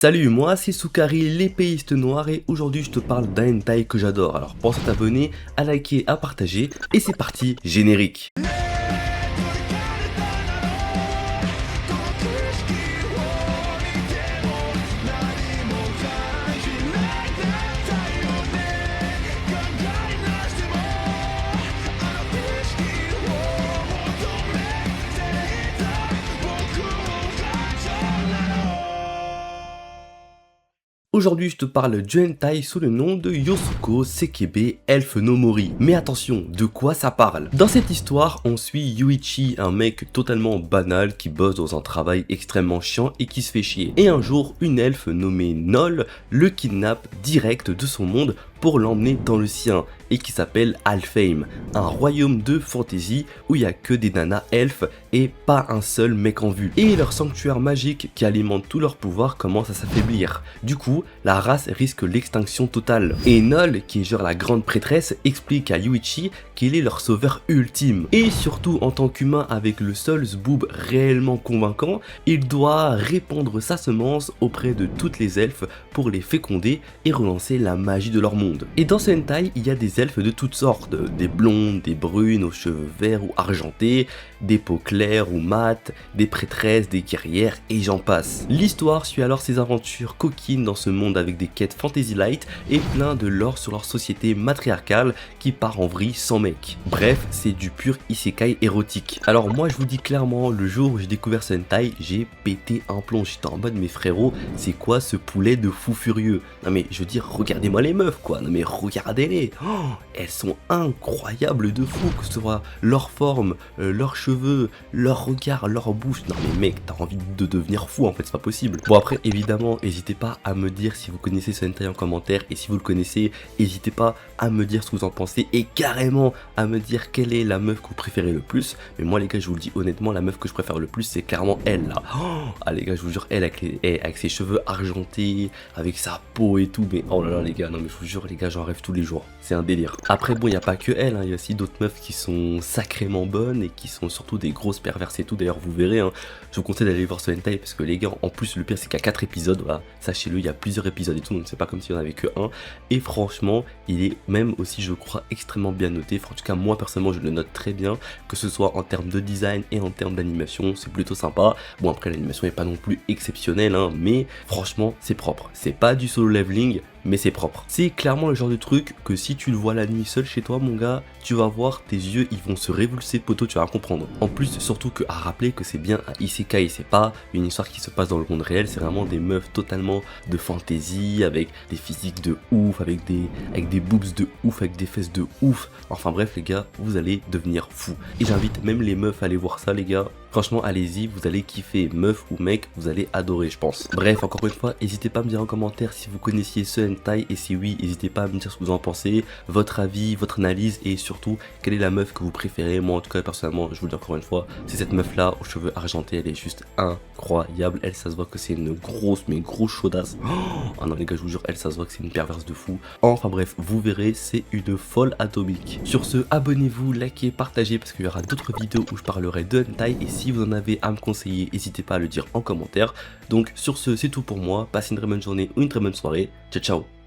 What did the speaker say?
Salut, moi c'est Soukari, l'épéiste noir et aujourd'hui je te parle d'un hentai que j'adore. Alors pense à t'abonner, à liker, à partager et c'est parti, générique. Aujourd'hui je te parle du hentai sous le nom de Yosuko Sekebe Elfe no Mori. Mais attention, de quoi ça parle? Dans cette histoire, on suit Yuichi, un mec totalement banal qui bosse dans un travail extrêmement chiant et qui se fait chier. Et un jour, une elfe nommée Nol le kidnappe direct de son monde pour l'emmener dans le sien, et qui s'appelle Alfheim, un royaume de fantasy où il n'y a que des nanas elfes et pas un seul mec en vue. Et leur sanctuaire magique qui alimente tout leur pouvoir commence à s'affaiblir. Du coup, la race risque l'extinction totale. Et Nol, qui est genre la grande prêtresse, explique à Yuichi qu'il est leur sauveur ultime. Et surtout, en tant qu'humain avec le seul zboob réellement convaincant, il doit répandre sa semence auprès de toutes les elfes pour les féconder et relancer la magie de leur monde. Et dans ce hentai, il y a des elfes de toutes sortes, des blondes, des brunes aux cheveux verts ou argentés, des peaux claires ou mates, des prêtresses, des guerrières et j'en passe. L'histoire suit alors ses aventures coquines dans ce monde avec des quêtes fantasy light et plein de lore sur leur société matriarcale qui part en vrille sans mec. Bref, c'est du pur isekai érotique. Alors moi je vous dis clairement, le jour où j'ai découvert ce hentai, j'ai pété un plomb. J'étais en mode mais frérot, c'est quoi ce poulet de fou furieux? Non mais je veux dire, regardez-moi les meufs quoi. Non mais regardez-les, oh, elles sont incroyables de fou, que ce soit leur forme, leurs cheveux, leur regard, leur bouche. Non mais mec, t'as envie de devenir fou en fait, c'est pas possible. Bon après évidemment, n'hésitez pas à me dire si vous connaissez ce hentai en commentaire, et si vous le connaissez, n'hésitez pas à me dire ce que vous en pensez et carrément à me dire quelle est la meuf que vous préférez le plus. Mais moi les gars, je vous le dis honnêtement, la meuf que je préfère le plus c'est clairement elle là. Oh, ah les gars, je vous jure, elle avec ses cheveux argentés, avec sa peau et tout, mais oh là là les gars, non mais je vous jure les gars, j'en rêve tous les jours, c'est un délire. Après bon, il n'y a pas que elle, hein, il y a aussi d'autres meufs qui sont sacrément bonnes et qui sont surtout des grosses perverses et tout. D'ailleurs vous verrez, hein, je vous conseille d'aller voir ce hentai parce que les gars, en plus le pire c'est qu'il y a 4 épisodes, voilà, sachez-le, il y a plusieurs épisodes et tout, donc c'est pas comme s'il n'y en avait que un. Et franchement, il est même aussi je crois extrêmement bien noté, enfin, en tout cas moi personnellement je le note très bien, que ce soit en termes de design et en termes d'animation, c'est plutôt sympa. Bon après l'animation n'est pas non plus exceptionnelle, hein, mais franchement c'est propre, c'est pas du solo leveling, mais c'est propre. C'est clairement le genre de truc que si tu le vois la nuit seul chez toi mon gars, tu vas voir, tes yeux ils vont se révulser poteau, tu vas comprendre. En plus surtout que à rappeler que c'est bien un isekai, c'est pas une histoire qui se passe dans le monde réel, c'est vraiment des meufs totalement de fantasy, avec des physiques de ouf, avec des boobs de ouf, avec des fesses de ouf. Enfin bref les gars, vous allez devenir fou. Et j'invite même les meufs à aller voir ça les gars. Franchement, allez-y, vous allez kiffer, meuf ou mec, vous allez adorer, je pense. Bref, encore une fois, n'hésitez pas à me dire en commentaire si vous connaissiez ce hentai, et si oui, n'hésitez pas à me dire ce que vous en pensez, votre avis, votre analyse, et surtout, quelle est la meuf que vous préférez. Moi, en tout cas, personnellement, je vous le dis encore une fois, c'est cette meuf-là, aux cheveux argentés, elle est juste incroyable. Elle, ça se voit que c'est une grosse, mais grosse chaudasse. Oh non, les gars, je vous jure, elle, ça se voit que c'est une perverse de fou. Enfin bref, vous verrez, c'est une folle atomique. Sur ce, abonnez-vous, likez, partagez, parce qu'il y aura d'autres vidéos où je parlerai de hentai, et si vous en avez à me conseiller, n'hésitez pas à le dire en commentaire. Donc sur ce, c'est tout pour moi, passez une très bonne journée ou une très bonne soirée, ciao ciao.